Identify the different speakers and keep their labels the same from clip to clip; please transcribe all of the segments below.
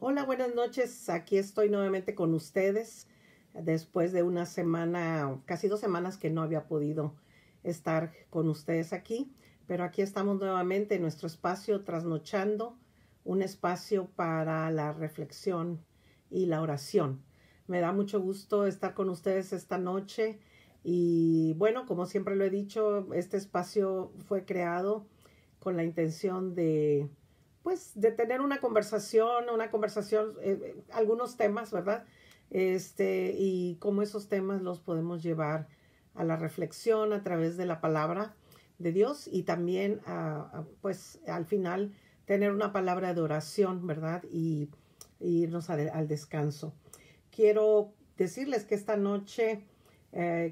Speaker 1: Hola, buenas noches. Aquí estoy nuevamente con ustedes después de una semana, casi 2 semanas que no había podido estar con ustedes aquí, pero aquí estamos nuevamente en nuestro espacio Trasnochando, un espacio para la reflexión y la oración. Me da mucho gusto estar con ustedes esta noche y bueno, como siempre lo he dicho, este espacio fue creado con la intención de pues de tener una conversación, algunos temas, ¿verdad? Y cómo esos temas los podemos llevar a la reflexión a través de la palabra de Dios y también, pues, al final tener una palabra de oración, ¿verdad? Y irnos al descanso. Quiero decirles que esta noche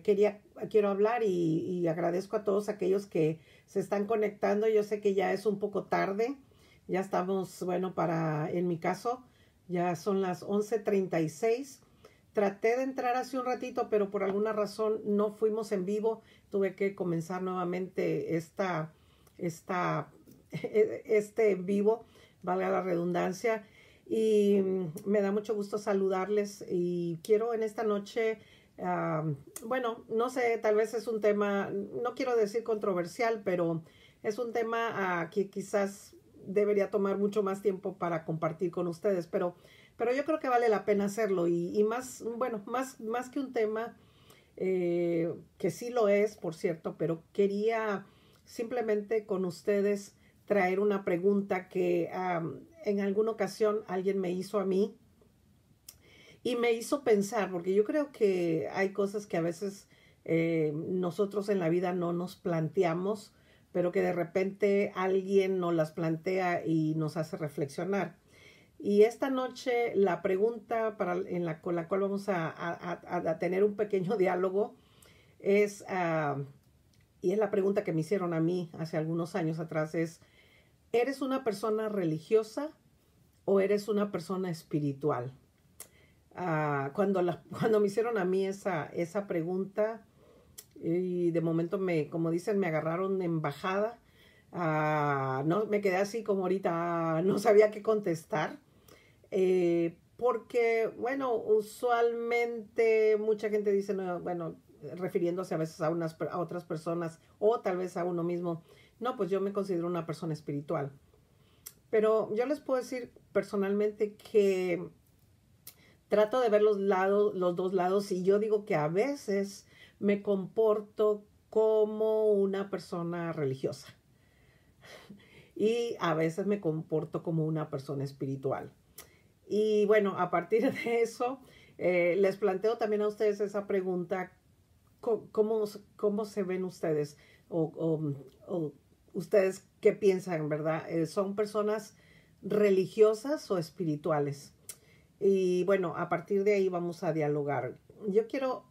Speaker 1: quiero hablar y agradezco a todos aquellos que se están conectando. Yo sé que ya es un poco tarde, ya estamos, bueno, en mi caso, ya son las 11:36. Traté de entrar hace un ratito, pero por alguna razón no fuimos en vivo. Tuve que comenzar nuevamente esta, este en vivo, valga la redundancia. Y me da mucho gusto saludarles y quiero en esta noche, bueno, no sé, tal vez es un tema, no quiero decir controversial, pero es un tema que quizás debería tomar mucho más tiempo para compartir con ustedes, pero yo creo que vale la pena hacerlo y más, bueno, más que un tema, que sí lo es, por cierto, pero quería simplemente con ustedes traer una pregunta que en alguna ocasión alguien me hizo a mí y me hizo pensar, porque yo creo que hay cosas que a veces nosotros en la vida no nos planteamos, pero que de repente alguien nos las plantea y nos hace reflexionar. Y esta noche la pregunta con la cual vamos a tener un pequeño diálogo es, y es la pregunta que me hicieron a mí hace algunos años atrás, es, ¿eres una persona religiosa o eres una persona espiritual? Cuando me hicieron a mí esa pregunta, y de momento como dicen, me agarraron en bajada. No, me quedé así como ahorita, no sabía qué contestar. Porque, bueno, usualmente mucha gente dice, no, bueno, refiriéndose a veces a otras personas o tal vez a uno mismo, no, pues yo me considero una persona espiritual. Pero yo les puedo decir personalmente que trato de ver los dos lados y yo digo que a veces me comporto como una persona religiosa y a veces me comporto como una persona espiritual. Y bueno, a partir de eso, les planteo también a ustedes esa pregunta, ¿cómo se ven ustedes? O ustedes qué piensan, ¿verdad? ¿Son personas religiosas o espirituales? Y bueno, a partir de ahí vamos a dialogar. Yo quiero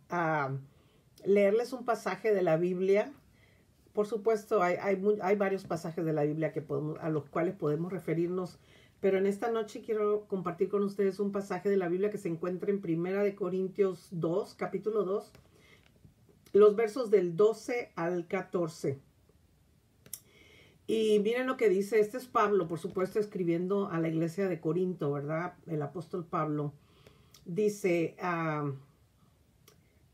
Speaker 1: leerles un pasaje de la Biblia. Por supuesto, hay varios pasajes de la Biblia a los cuales podemos referirnos, pero en esta noche quiero compartir con ustedes un pasaje de la Biblia que se encuentra en Primera de Corintios 2, capítulo 2, los versos del 12 al 14. Y miren lo que dice, este es Pablo, por supuesto, escribiendo a la iglesia de Corinto, ¿verdad? El apóstol Pablo dice,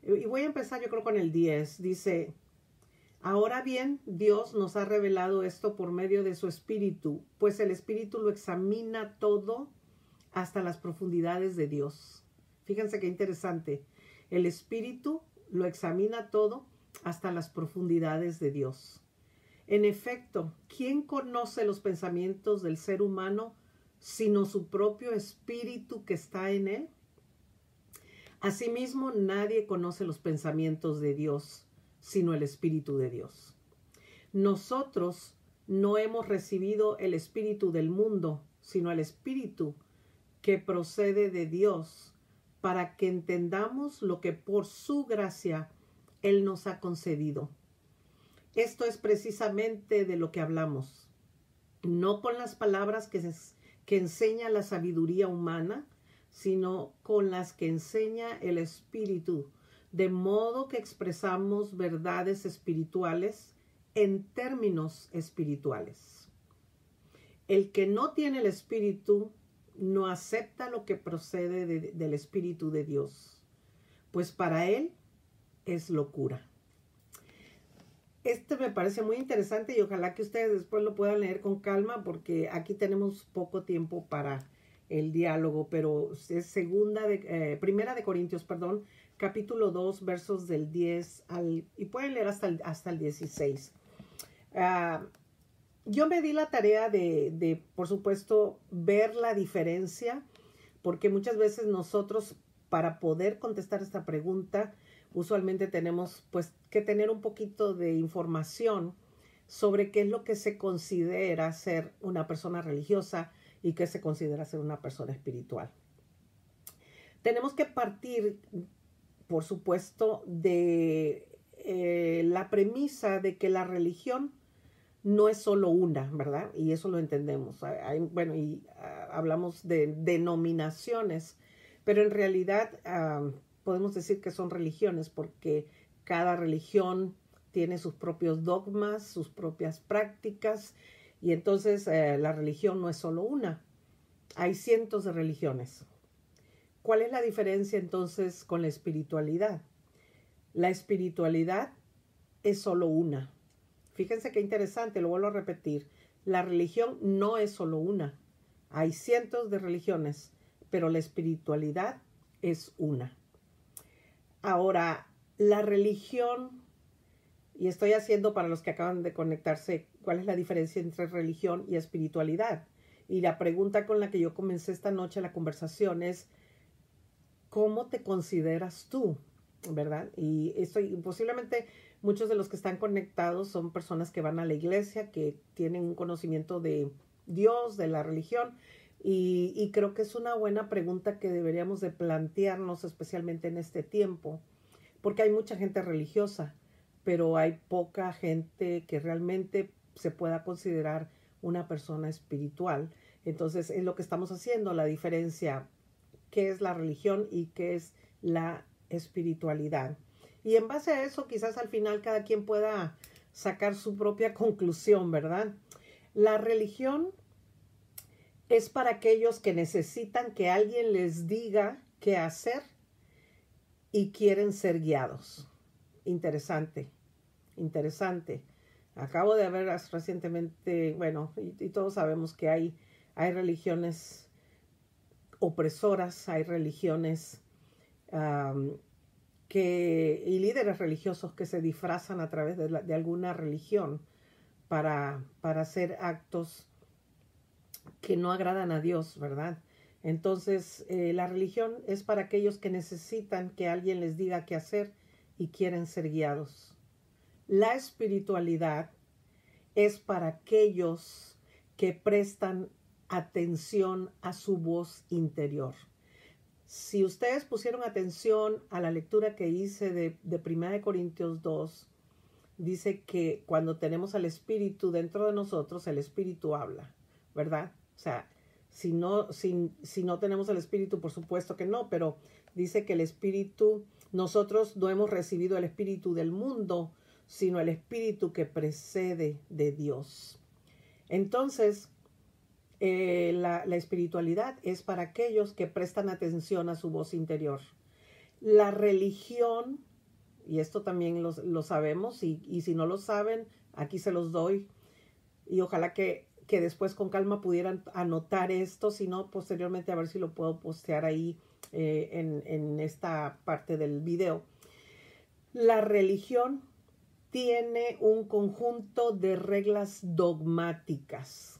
Speaker 1: y voy a empezar yo creo con el 10, dice, ahora bien, Dios nos ha revelado esto por medio de su Espíritu, pues el Espíritu lo examina todo hasta las profundidades de Dios. Fíjense qué interesante. El Espíritu lo examina todo hasta las profundidades de Dios. En efecto, ¿quién conoce los pensamientos del ser humano sino su propio espíritu que está en él? Asimismo, nadie conoce los pensamientos de Dios sino el Espíritu de Dios. Nosotros no hemos recibido el espíritu del mundo, sino el Espíritu que procede de Dios, para que entendamos lo que por su gracia Él nos ha concedido. Esto es precisamente de lo que hablamos, no con las palabras que enseña la sabiduría humana, sino con las que enseña el Espíritu, de modo que expresamos verdades espirituales en términos espirituales. El que no tiene el Espíritu no acepta lo que procede del Espíritu de Dios, pues para él es locura. Este me parece muy interesante y ojalá que ustedes después lo puedan leer con calma porque aquí tenemos poco tiempo para el diálogo, pero es Primera de Corintios, perdón, capítulo 2, versos del 10 y pueden leer hasta el 16. Yo me di la tarea de, por supuesto, ver la diferencia, porque muchas veces nosotros, para poder contestar esta pregunta, usualmente tenemos pues que tener un poquito de información sobre qué es lo que se considera ser una persona religiosa y qué se considera ser una persona espiritual. Tenemos que partir, por supuesto, de la premisa de que la religión no es solo una, ¿verdad? Y eso lo entendemos. Hablamos de denominaciones, pero en realidad podemos decir que son religiones porque cada religión tiene sus propios dogmas, sus propias prácticas, y entonces la religión no es solo una. Hay cientos de religiones. ¿Cuál es la diferencia entonces con la espiritualidad? La espiritualidad es solo una. Fíjense qué interesante, lo vuelvo a repetir. La religión no es solo una. Hay cientos de religiones, pero la espiritualidad es una. Ahora, la religión, y estoy haciendo para los que acaban de conectarse, ¿cuál es la diferencia entre religión y espiritualidad? Y la pregunta con la que yo comencé esta noche la conversación es, ¿cómo te consideras tú? ¿Verdad? Y posiblemente muchos de los que están conectados son personas que van a la iglesia, que tienen un conocimiento de Dios, de la religión, y creo que es una buena pregunta que deberíamos de plantearnos, especialmente en este tiempo, porque hay mucha gente religiosa, pero hay poca gente que realmente se pueda considerar una persona espiritual. Entonces es lo que estamos haciendo, la diferencia, qué es la religión y qué es la espiritualidad. Y en base a eso, quizás al final cada quien pueda sacar su propia conclusión, ¿verdad? La religión es para aquellos que necesitan que alguien les diga qué hacer y quieren ser guiados. Interesante, interesante. Acabo de ver recientemente, y todos sabemos que hay religiones opresoras, hay religiones y líderes religiosos que se disfrazan a través de alguna religión para hacer actos que no agradan a Dios, ¿verdad? Entonces, la religión es para aquellos que necesitan que alguien les diga qué hacer y quieren ser guiados. La espiritualidad es para aquellos que prestan atención a su voz interior. Si ustedes pusieron atención a la lectura que hice de 1 Corintios 2, dice que cuando tenemos al Espíritu dentro de nosotros, el Espíritu habla, ¿verdad? O sea, si no tenemos el Espíritu, por supuesto que no, pero dice que el Espíritu, nosotros no hemos recibido el Espíritu del mundo, sino el Espíritu que precede de Dios. Entonces, la espiritualidad es para aquellos que prestan atención a su voz interior. La religión, y esto también lo sabemos, y si no lo saben, aquí se los doy, y ojalá que después con calma pudieran anotar esto, si no, posteriormente a ver si lo puedo postear ahí en esta parte del video. La religión tiene un conjunto de reglas dogmáticas.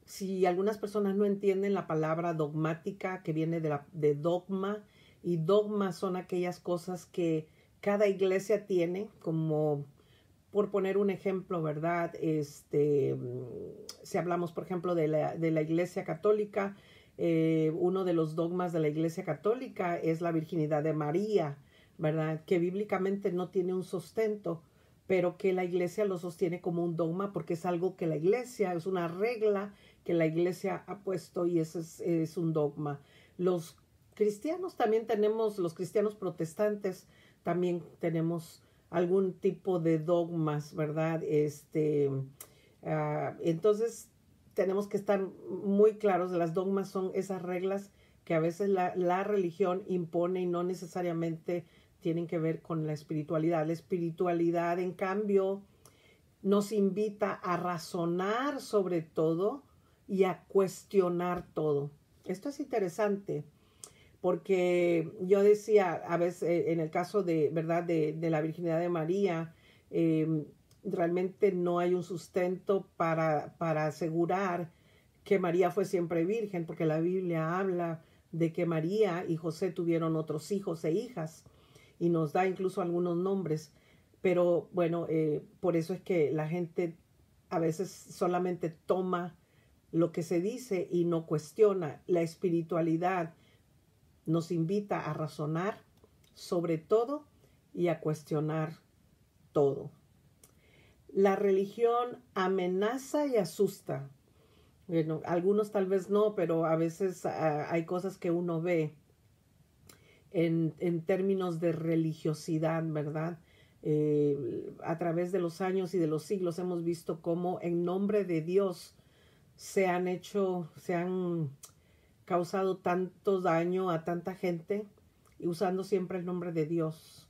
Speaker 1: Si algunas personas no entienden la palabra dogmática, que viene de dogma, y dogma son aquellas cosas que cada iglesia tiene, como por poner un ejemplo, ¿verdad? Si hablamos, por ejemplo, de la iglesia católica, uno de los dogmas de la iglesia católica es la virginidad de María, ¿verdad? Que bíblicamente no tiene un sustento, pero que la iglesia lo sostiene como un dogma porque es algo que la iglesia, es una regla que la iglesia ha puesto y ese es un dogma. Los cristianos también tenemos, los cristianos protestantes también tenemos algún tipo de dogmas, ¿verdad? Entonces, tenemos que estar muy claros. Las dogmas son esas reglas que a veces la religión impone y no necesariamente tienen que ver con la espiritualidad. La espiritualidad, en cambio, nos invita a razonar sobre todo y a cuestionar todo. Esto es interesante porque yo decía, a veces en el caso de, ¿verdad?, de la virginidad de María, realmente no hay un sustento para asegurar que María fue siempre virgen, porque la Biblia habla de que María y José tuvieron otros hijos e hijas y nos da incluso algunos nombres. Pero bueno, por eso es que la gente a veces solamente toma lo que se dice y no cuestiona. La espiritualidad nos invita a razonar sobre todo y a cuestionar todo. La religión amenaza y asusta. Bueno, algunos tal vez no, pero a veces hay cosas que uno ve en términos de religiosidad, ¿verdad? A través de los años y de los siglos hemos visto cómo en nombre de Dios se han causado tanto daño a tanta gente usando siempre el nombre de Dios.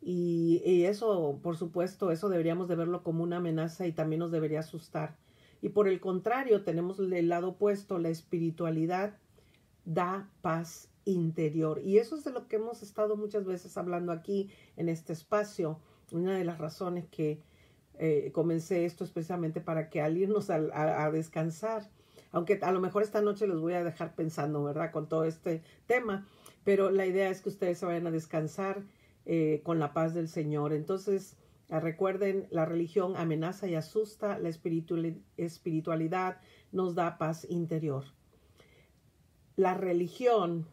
Speaker 1: Y eso, por supuesto, eso deberíamos de verlo como una amenaza y también nos debería asustar. Y por el contrario, tenemos el lado opuesto, la espiritualidad da paz interior. Y eso es de lo que hemos estado muchas veces hablando aquí en este espacio. Una de las razones que comencé esto es precisamente para que al irnos a descansar, aunque a lo mejor esta noche los voy a dejar pensando, ¿verdad?, con todo este tema, pero la idea es que ustedes se vayan a descansar con la paz del Señor. Entonces, recuerden, la religión amenaza y asusta, la espiritualidad nos da paz interior. La religión,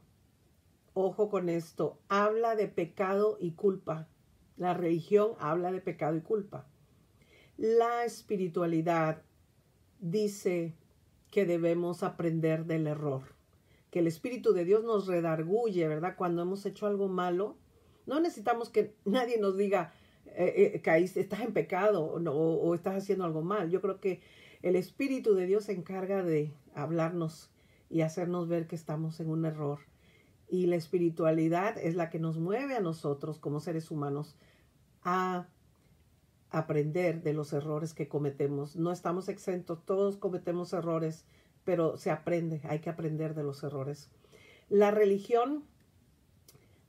Speaker 1: ojo con esto, habla de pecado y culpa. La religión habla de pecado y culpa. La espiritualidad dice que debemos aprender del error, que el Espíritu de Dios nos redarguye, ¿verdad? Cuando hemos hecho algo malo, no necesitamos que nadie nos diga, estás en pecado o estás haciendo algo mal. Yo creo que el Espíritu de Dios se encarga de hablarnos y hacernos ver que estamos en un error. Y la espiritualidad es la que nos mueve a nosotros como seres humanos a aprender de los errores que cometemos. No estamos exentos, todos cometemos errores, pero se aprende, hay que aprender de los errores. La religión,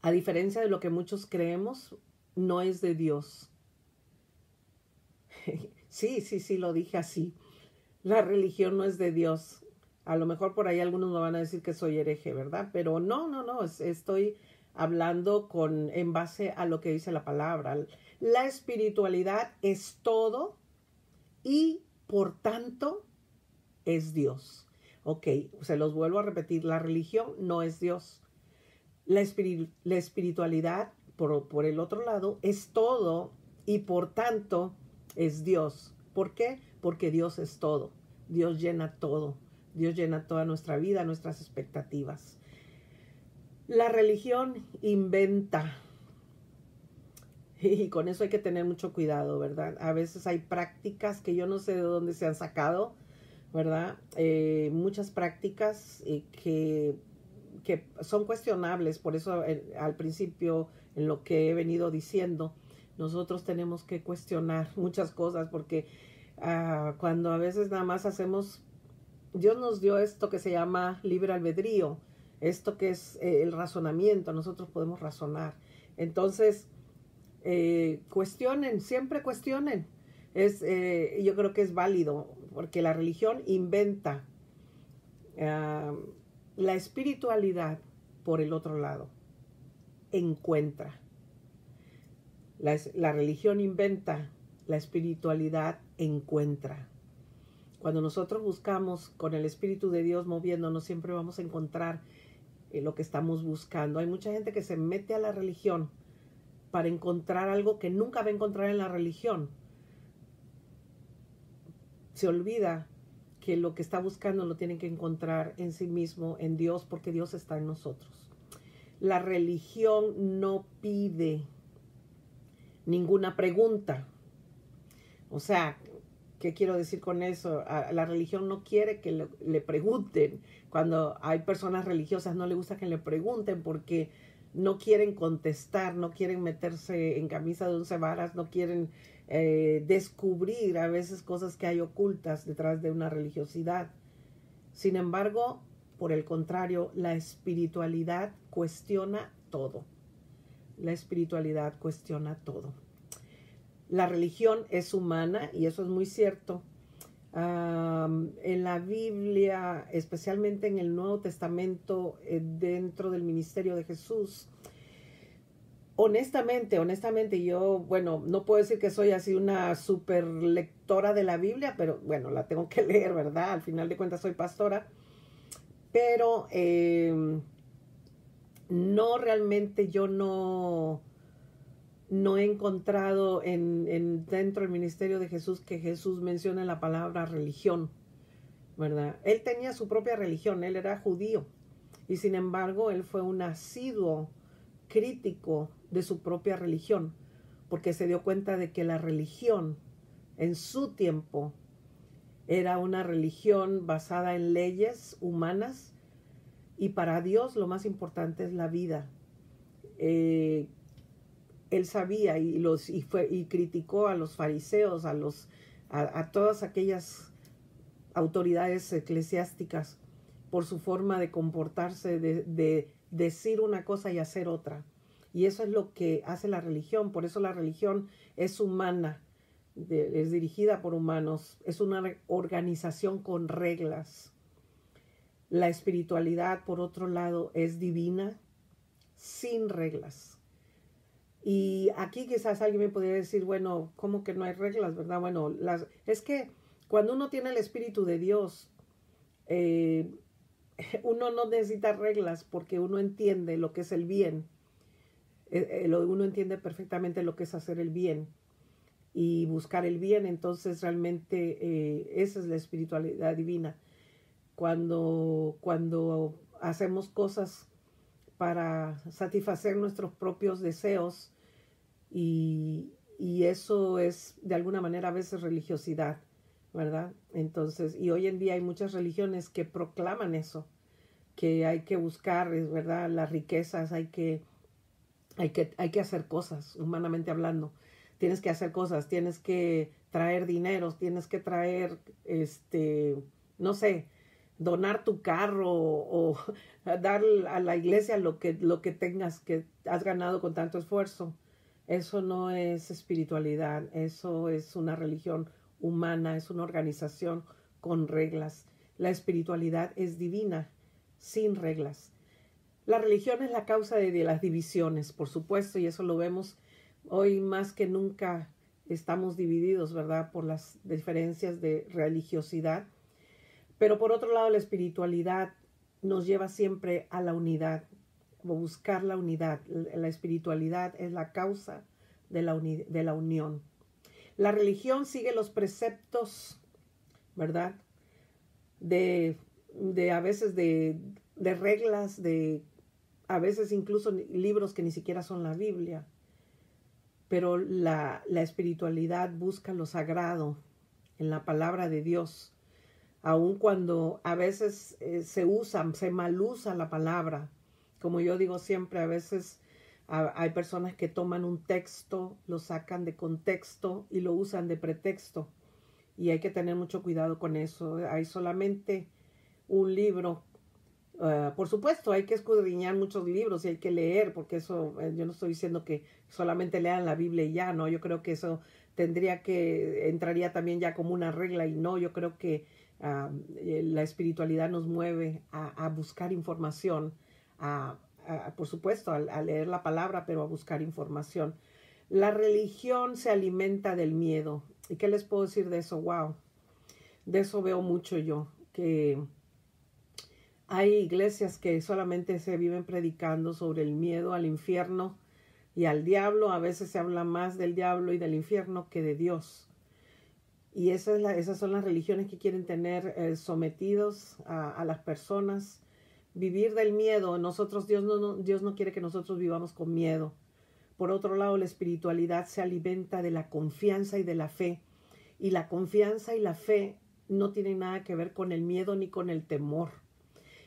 Speaker 1: a diferencia de lo que muchos creemos, no es de Dios. Sí, lo dije así. La religión no es de Dios. A lo mejor por ahí algunos me van a decir que soy hereje, ¿verdad? Pero no, estoy hablando en base a lo que dice la palabra. La espiritualidad es todo y por tanto es Dios. Ok, se los vuelvo a repetir, la religión no es Dios. La espiritualidad, por el otro lado, es todo y por tanto es Dios. ¿Por qué? Porque Dios es todo. Dios llena todo. Dios llena toda nuestra vida, nuestras expectativas. La religión inventa. Y con eso hay que tener mucho cuidado, ¿verdad? A veces hay prácticas que yo no sé de dónde se han sacado, ¿verdad? Muchas prácticas que son cuestionables. Por eso al principio, en lo que he venido diciendo, nosotros tenemos que cuestionar muchas cosas porque cuando a veces nada más hacemos, Dios nos dio esto que se llama libre albedrío, esto que es el razonamiento, nosotros podemos razonar. Entonces, cuestionen, siempre cuestionen. Yo creo que es válido porque la religión inventa. La espiritualidad, por el otro lado, encuentra. La religión inventa, la espiritualidad encuentra. Cuando nosotros buscamos con el Espíritu de Dios moviéndonos, siempre vamos a encontrar lo que estamos buscando. Hay mucha gente que se mete a la religión para encontrar algo que nunca va a encontrar en la religión. Se olvida que lo que está buscando lo tiene que encontrar en sí mismo, en Dios, porque Dios está en nosotros. La religión no pide ninguna pregunta. O sea, ¿Qué quiero decir con eso? La religión no quiere que le pregunten. Cuando hay personas religiosas no le gusta que le pregunten porque no quieren contestar, no quieren meterse en camisa de 11 varas, no quieren descubrir a veces cosas que hay ocultas detrás de una religiosidad. Sin embargo, por el contrario, la espiritualidad cuestiona todo. La espiritualidad cuestiona todo. La religión es humana y eso es muy cierto. En la Biblia, especialmente en el Nuevo Testamento, dentro del ministerio de Jesús, honestamente, yo, bueno, no puedo decir que soy así una super lectora de la Biblia, pero bueno, la tengo que leer, ¿verdad? Al final de cuentas soy pastora, pero no realmente yo no he encontrado dentro del ministerio de Jesús que Jesús mencione la palabra religión, ¿verdad? Él tenía su propia religión, él era judío y sin embargo él fue un asiduo crítico de su propia religión porque se dio cuenta de que la religión en su tiempo era una religión basada en leyes humanas y para Dios lo más importante es la vida. Él sabía y criticó a los fariseos, a todas aquellas autoridades eclesiásticas por su forma de comportarse, de decir una cosa y hacer otra. Y eso es lo que hace la religión. Por eso la religión es humana, es dirigida por humanos, es una organización con reglas. La espiritualidad, por otro lado, es divina, sin reglas. Y aquí quizás alguien me podría decir, bueno, ¿cómo que no hay reglas, verdad? Bueno, es que cuando uno tiene el Espíritu de Dios, uno no necesita reglas porque uno entiende lo que es el bien. Uno entiende perfectamente lo que es hacer el bien y buscar el bien. Entonces realmente esa es la espiritualidad divina. Cuando hacemos cosas para satisfacer nuestros propios deseos y eso es de alguna manera a veces religiosidad, ¿verdad? Entonces, y hoy en día hay muchas religiones que proclaman eso, que hay que buscar, es verdad, las riquezas, hay que hacer cosas, humanamente hablando. Tienes que hacer cosas, tienes que traer dinero, tienes que traer, no sé, donar tu carro o dar a la iglesia lo que tengas, que has ganado con tanto esfuerzo. Eso no es espiritualidad, eso es una religión humana, es una organización con reglas. La espiritualidad es divina, sin reglas. La religión es la causa de las divisiones, por supuesto, y eso lo vemos hoy más que nunca. Estamos divididos, ¿verdad?, por las diferencias de religiosidad. Pero por otro lado, la espiritualidad nos lleva siempre a la unidad, o buscar la unidad. La espiritualidad es la causa de la unión. La religión sigue los preceptos, ¿verdad?, de a veces de reglas, a veces incluso libros que ni siquiera son la Biblia. Pero la espiritualidad busca lo sagrado en la palabra de Dios. Aun cuando a veces se malusa la palabra. Como yo digo siempre, a veces hay personas que toman un texto, lo sacan de contexto y lo usan de pretexto. Y hay que tener mucho cuidado con eso. Hay solamente un libro. Por supuesto, hay que escudriñar muchos libros y hay que leer, porque eso, yo no estoy diciendo que solamente lean la Biblia y ya, ¿no? Yo creo que eso entraría también ya como una regla y no, yo creo que la espiritualidad nos mueve a buscar información, por supuesto, a leer la palabra, pero a buscar información. La religión se alimenta del miedo. ¿Y qué les puedo decir de eso? Wow, de eso veo mucho yo, que hay iglesias que solamente se viven predicando sobre el miedo al infierno y al diablo. A veces se habla más del diablo y del infierno que de Dios. Y esas son las religiones que quieren tener sometidos a las personas. Vivir del miedo. Dios no quiere que nosotros vivamos con miedo. Por otro lado, la espiritualidad se alimenta de la confianza y de la fe. Y la confianza y la fe no tienen nada que ver con el miedo ni con el temor.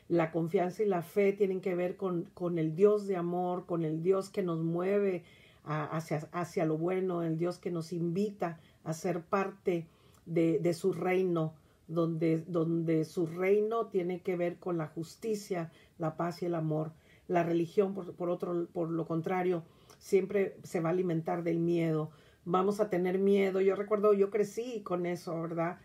Speaker 1: La confianza y la fe tienen que ver con el Dios de amor, con el Dios que nos mueve hacia lo bueno, el Dios que nos invita a ser parte de su reino, donde su reino tiene que ver con la justicia, la paz y el amor. La religión, por lo contrario, siempre se va a alimentar del miedo. Vamos a tener miedo. Yo recuerdo, yo crecí con eso, ¿verdad?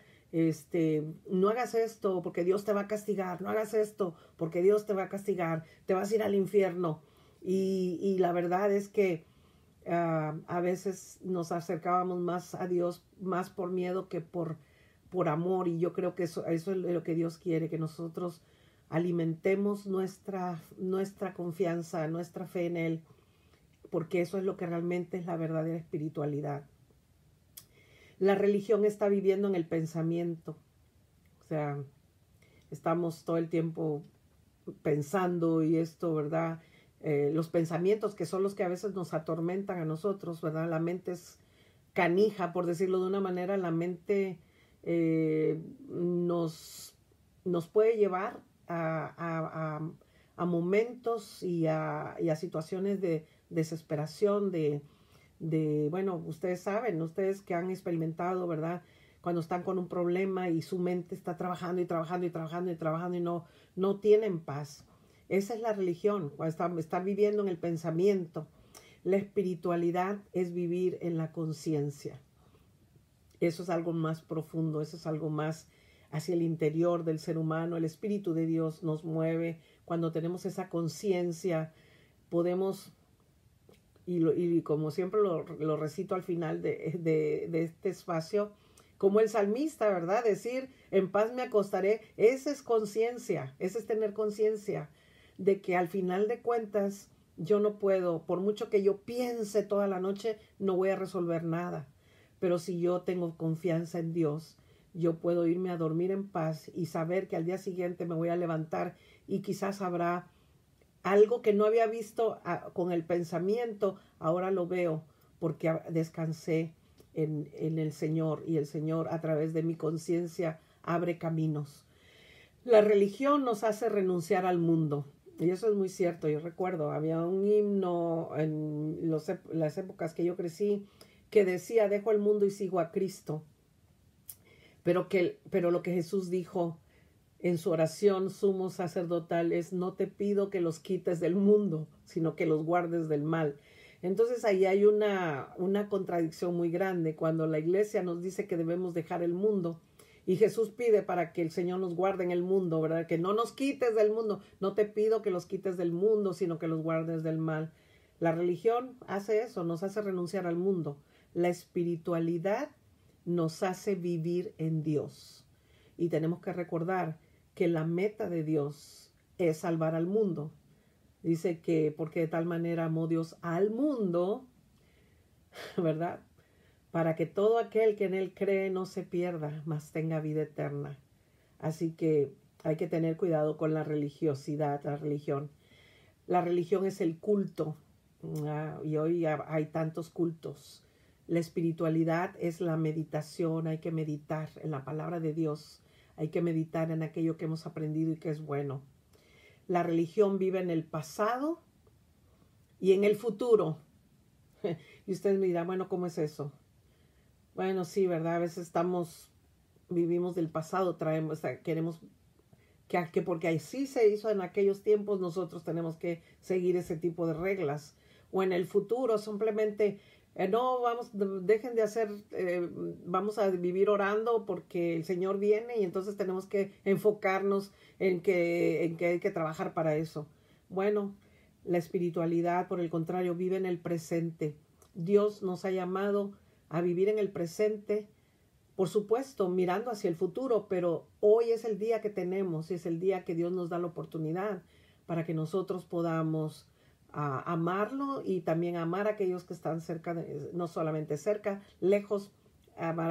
Speaker 1: No hagas esto porque Dios te va a castigar, no hagas esto porque Dios te va a castigar, te vas a ir al infierno. Y la verdad es que a veces nos acercábamos más a Dios, más por miedo que por amor, y yo creo que eso es lo que Dios quiere, que nosotros alimentemos nuestra confianza, nuestra fe en Él, porque eso es lo que realmente es la verdadera espiritualidad. La religión está viviendo en el pensamiento, o sea, estamos todo el tiempo pensando y esto, ¿verdad? Los pensamientos que son los que a veces nos atormentan a nosotros, ¿verdad? La mente es canija, por decirlo de una manera, la mente nos puede llevar a momentos y a situaciones de desesperación, bueno, ustedes saben, ustedes que han experimentado, ¿verdad? Cuando están con un problema y su mente está trabajando y trabajando y trabajando y trabajando y no tienen paz. Esa es la religión, están viviendo en el pensamiento. La espiritualidad es vivir en la conciencia. Eso es algo más profundo, eso es algo más hacia el interior del ser humano. El Espíritu de Dios nos mueve. Cuando tenemos esa conciencia, podemos, y como siempre lo recito al final de este espacio, como el salmista, ¿verdad? Decir, en paz me acostaré. Esa es conciencia, esa es tener conciencia de que al final de cuentas yo no puedo, por mucho que yo piense toda la noche, no voy a resolver nada. Pero si yo tengo confianza en Dios, yo puedo irme a dormir en paz y saber que al día siguiente me voy a levantar y quizás habrá algo que no había visto con el pensamiento, ahora lo veo porque descansé en el Señor, y el Señor a través de mi conciencia abre caminos. La religión nos hace renunciar al mundo. Y eso es muy cierto. Yo recuerdo, había un himno en las épocas que yo crecí que decía, dejo el mundo y sigo a Cristo. Pero lo que Jesús dijo en su oración sumo sacerdotal es, no te pido que los quites del mundo, sino que los guardes del mal. Entonces ahí hay una contradicción muy grande cuando la iglesia nos dice que debemos dejar el mundo. Y Jesús pide para que el Señor nos guarde en el mundo, ¿verdad? Que no nos quites del mundo. No te pido que los quites del mundo, sino que los guardes del mal. La religión hace eso, nos hace renunciar al mundo. La espiritualidad nos hace vivir en Dios. Y tenemos que recordar que la meta de Dios es salvar al mundo. Dice que porque de tal manera amó Dios al mundo, ¿verdad? Para que todo aquel que en Él cree no se pierda, mas tenga vida eterna. Así que hay que tener cuidado con la religiosidad, la religión. La religión es el culto, y hoy hay tantos cultos. La espiritualidad es la meditación, hay que meditar en la palabra de Dios, hay que meditar en aquello que hemos aprendido y que es bueno. La religión vive en el pasado y en el futuro. Y ustedes me dirán, bueno, ¿cómo es eso? Bueno, sí, ¿verdad? A veces vivimos del pasado, queremos que porque así se hizo en aquellos tiempos, nosotros tenemos que seguir ese tipo de reglas. O en el futuro, simplemente, dejen de hacer, vamos a vivir orando porque el Señor viene y entonces tenemos que enfocarnos en que hay que trabajar para eso. Bueno, la espiritualidad, por el contrario, vive en el presente. Dios nos ha llamado a vivir en el presente, por supuesto, mirando hacia el futuro, pero hoy es el día que tenemos, es el día que Dios nos da la oportunidad para que nosotros podamos amarlo y también amar a aquellos que están cerca, no solamente cerca, lejos, amar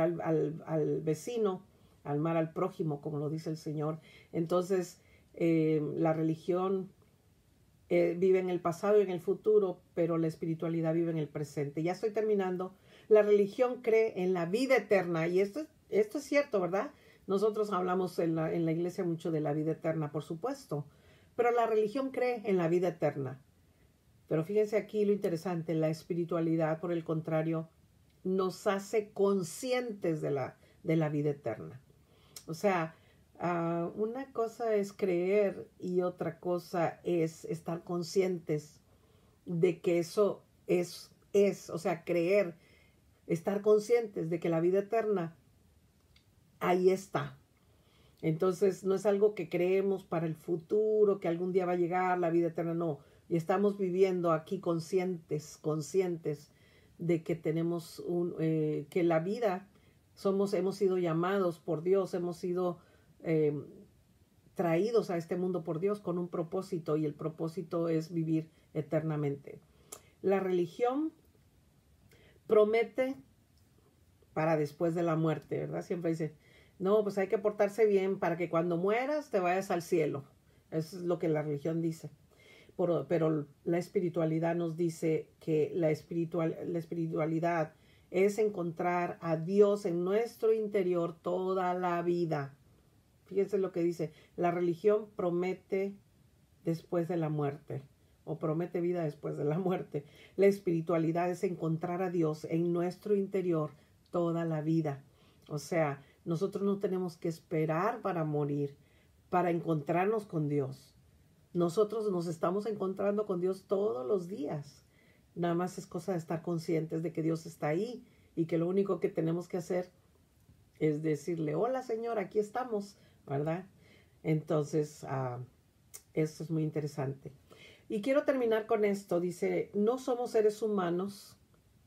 Speaker 1: al vecino, amar al prójimo, como lo dice el Señor. Entonces, la religión vive en el pasado y en el futuro, pero la espiritualidad vive en el presente. Ya estoy terminando, La religión cree en la vida eterna y esto es cierto, ¿verdad? Nosotros hablamos en la iglesia mucho de la vida eterna, por supuesto, pero la religión cree en la vida eterna. Pero fíjense aquí lo interesante, la espiritualidad, por el contrario, nos hace conscientes de la vida eterna. O sea, una cosa es creer y otra cosa es estar conscientes de que eso o sea, creer, estar conscientes de que la vida eterna ahí está. Entonces no es algo que creemos para el futuro, que algún día va a llegar la vida eterna, no. Y estamos viviendo aquí conscientes de que tenemos que la vida hemos sido llamados por Dios, hemos sido traídos a este mundo por Dios con un propósito y el propósito es vivir eternamente. La religión promete para después de la muerte, ¿verdad? Siempre dice, no, pues hay que portarse bien para que cuando mueras te vayas al cielo. Eso es lo que la religión dice. Pero la espiritualidad nos dice que la espiritualidad es encontrar a Dios en nuestro interior toda la vida. Fíjense lo que dice, la religión promete después de la muerte o promete vida después de la muerte. La espiritualidad es encontrar a Dios en nuestro interior toda la vida. O sea, nosotros no tenemos que esperar para morir, para encontrarnos con Dios. Nosotros nos estamos encontrando con Dios todos los días. Nada más es cosa de estar conscientes de que Dios está ahí y que lo único que tenemos que hacer es decirle, hola Señor, aquí estamos, ¿verdad? Entonces, esto es muy interesante. Y quiero terminar con esto. Dice, no somos seres humanos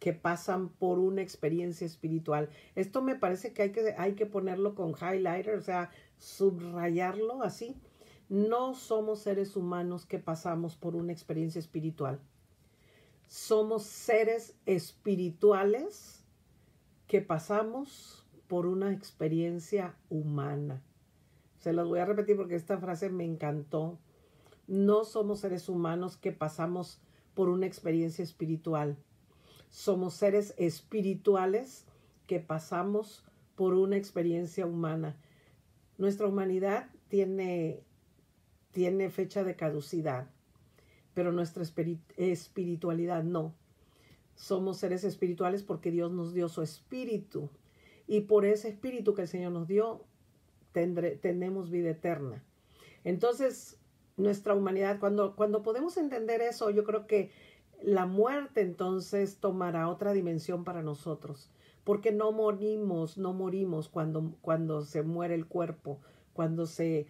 Speaker 1: que pasan por una experiencia espiritual. Esto me parece que hay que ponerlo con highlighter, o sea, subrayarlo así. No somos seres humanos que pasamos por una experiencia espiritual. Somos seres espirituales que pasamos por una experiencia humana. Se las voy a repetir porque esta frase me encantó. No somos seres humanos que pasamos por una experiencia espiritual. Somos seres espirituales que pasamos por una experiencia humana. Nuestra humanidad tiene fecha de caducidad, pero nuestra espiritualidad no. Somos seres espirituales porque Dios nos dio su espíritu y por ese espíritu que el Señor nos dio tenemos vida eterna. Entonces, nuestra humanidad, cuando podemos entender eso, yo creo que la muerte entonces tomará otra dimensión para nosotros, porque no morimos cuando se muere el cuerpo, cuando se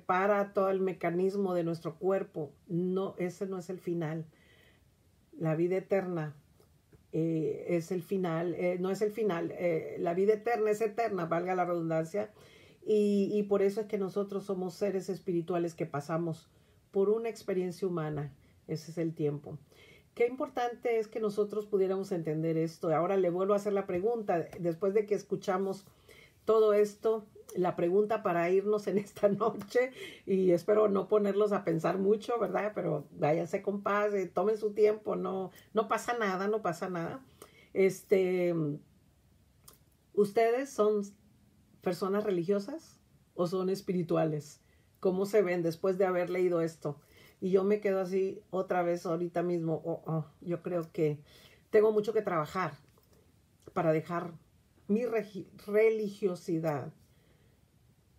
Speaker 1: para todo el mecanismo de nuestro cuerpo. No, ese no es el final. La vida eterna es el final, no es el final. La vida eterna es eterna, valga la redundancia, y por eso es que nosotros somos seres espirituales que pasamos por una experiencia humana. Ese es el tiempo. Qué importante es que nosotros pudiéramos entender esto. Ahora le vuelvo a hacer la pregunta, después de que escuchamos todo esto, la pregunta para irnos en esta noche, y espero no ponerlos a pensar mucho, ¿verdad? Pero váyanse con paz, tomen su tiempo, no pasa nada, no pasa nada. ¿Ustedes son personas religiosas o son espirituales? ¿Cómo se ven después de haber leído esto? Y yo me quedo así otra vez ahorita mismo. Yo creo que tengo mucho que trabajar para dejar mi religiosidad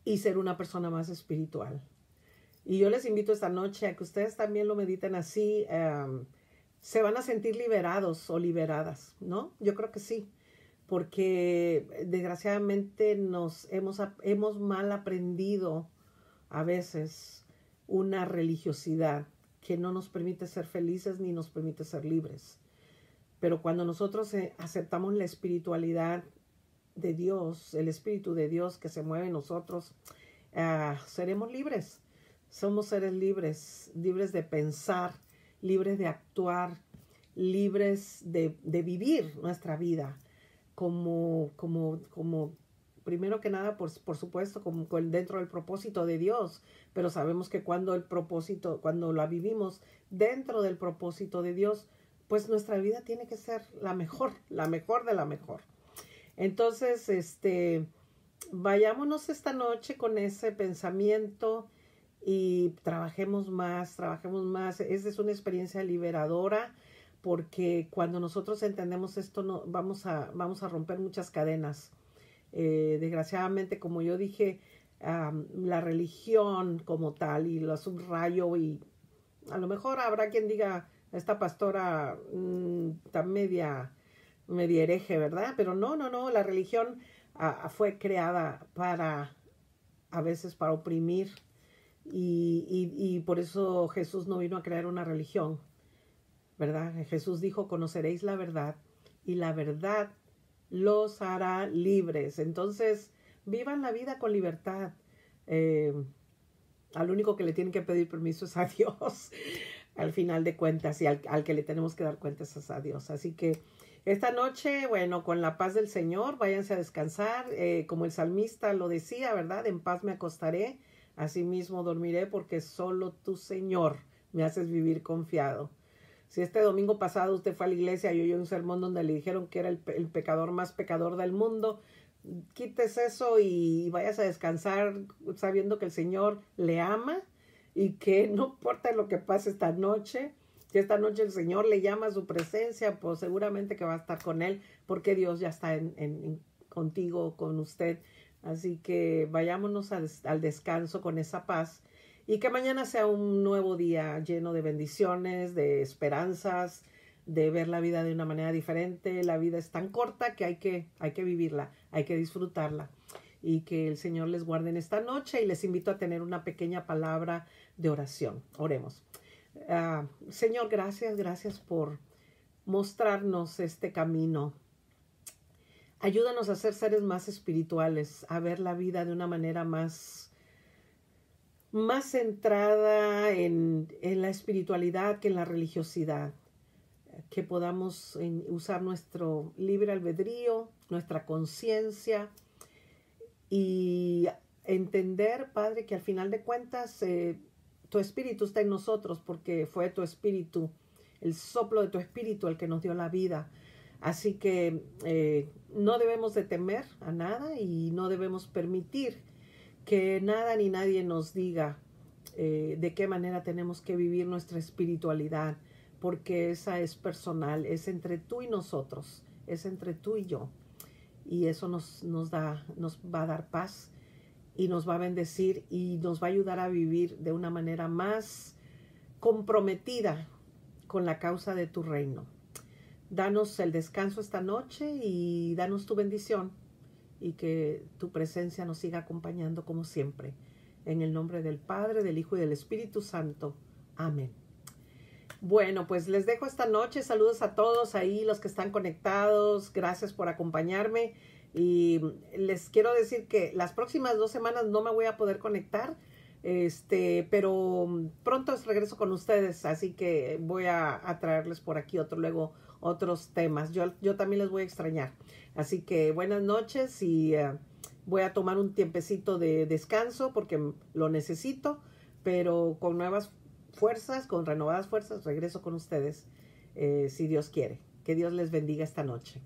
Speaker 1: y ser una persona más espiritual. Y yo les invito esta noche a que ustedes también lo mediten así. Se van a sentir liberados o liberadas, ¿no? Yo creo que sí, porque desgraciadamente hemos mal aprendido a veces una religiosidad que no nos permite ser felices ni nos permite ser libres. Pero cuando nosotros aceptamos la espiritualidad de Dios, el Espíritu de Dios que se mueve en nosotros, seremos libres. Somos seres libres, libres de pensar, libres de actuar, libres de vivir nuestra vida como primero que nada, por supuesto, como dentro del propósito de Dios, pero sabemos que cuando la vivimos dentro del propósito de Dios, pues nuestra vida tiene que ser la mejor de la mejor. Entonces, vayámonos esta noche con ese pensamiento y trabajemos más. Esa es una experiencia liberadora, porque cuando nosotros entendemos esto, no, vamos a romper muchas cadenas. Desgraciadamente, como yo dije, la religión como tal, y lo subrayo, y a lo mejor habrá quien diga, esta pastora está media hereje, ¿verdad? Pero no, la religión fue creada a veces para oprimir, y por eso Jesús no vino a crear una religión, ¿verdad? Jesús dijo, conoceréis la verdad, y la verdad los hará libres. Entonces, vivan la vida con libertad. Al único que le tienen que pedir permiso es a Dios, al final de cuentas, y al que le tenemos que dar cuentas es a Dios. Así que esta noche, bueno, con la paz del Señor, váyanse a descansar, como el salmista lo decía, ¿verdad? En paz me acostaré, asimismo dormiré, porque solo tú, Señor, me haces vivir confiado. Si este domingo pasado usted fue a la iglesia y oyó un sermón donde le dijeron que era el pecador más pecador del mundo, quites eso y vayas a descansar sabiendo que el Señor le ama, y que no importa lo que pase esta noche, si esta noche el Señor le llama a su presencia, pues seguramente que va a estar con él, porque Dios ya está contigo, con usted. Así que vayámonos al descanso con esa paz, y que mañana sea un nuevo día lleno de bendiciones, de esperanzas, de ver la vida de una manera diferente. La vida es tan corta que hay que vivirla, hay que disfrutarla. Y que el Señor les guarde en esta noche, y les invito a tener una pequeña palabra de oración. Oremos. Señor, gracias por mostrarnos este camino. Ayúdanos a ser seres más espirituales, a ver la vida de una manera más centrada en la espiritualidad que en la religiosidad. Que podamos usar nuestro libre albedrío, nuestra conciencia, y entender, Padre, que al final de cuentas tu espíritu está en nosotros, porque fue tu espíritu, el soplo de tu espíritu el que nos dio la vida. Así que no debemos de temer a nada, y no debemos permitir que nada ni nadie nos diga de qué manera tenemos que vivir nuestra espiritualidad, porque esa es personal, es entre tú y nosotros, es entre tú y yo, y eso nos va a dar paz, y nos va a bendecir, y nos va a ayudar a vivir de una manera más comprometida con la causa de tu reino. Danos el descanso esta noche, y danos tu bendición, y que tu presencia nos siga acompañando como siempre. En el nombre del Padre, del Hijo y del Espíritu Santo. Amén. Bueno, pues les dejo esta noche. Saludos a todos ahí, los que están conectados. Gracias por acompañarme. Y les quiero decir que las próximas 2 semanas no me voy a poder conectar, pero pronto regreso con ustedes. Así que voy a traerles por aquí otros temas. Yo también les voy a extrañar. Así que buenas noches, y voy a tomar un tiempecito de descanso porque lo necesito, pero con nuevas fuerzas, con renovadas fuerzas, regreso con ustedes, si Dios quiere. Que Dios les bendiga esta noche.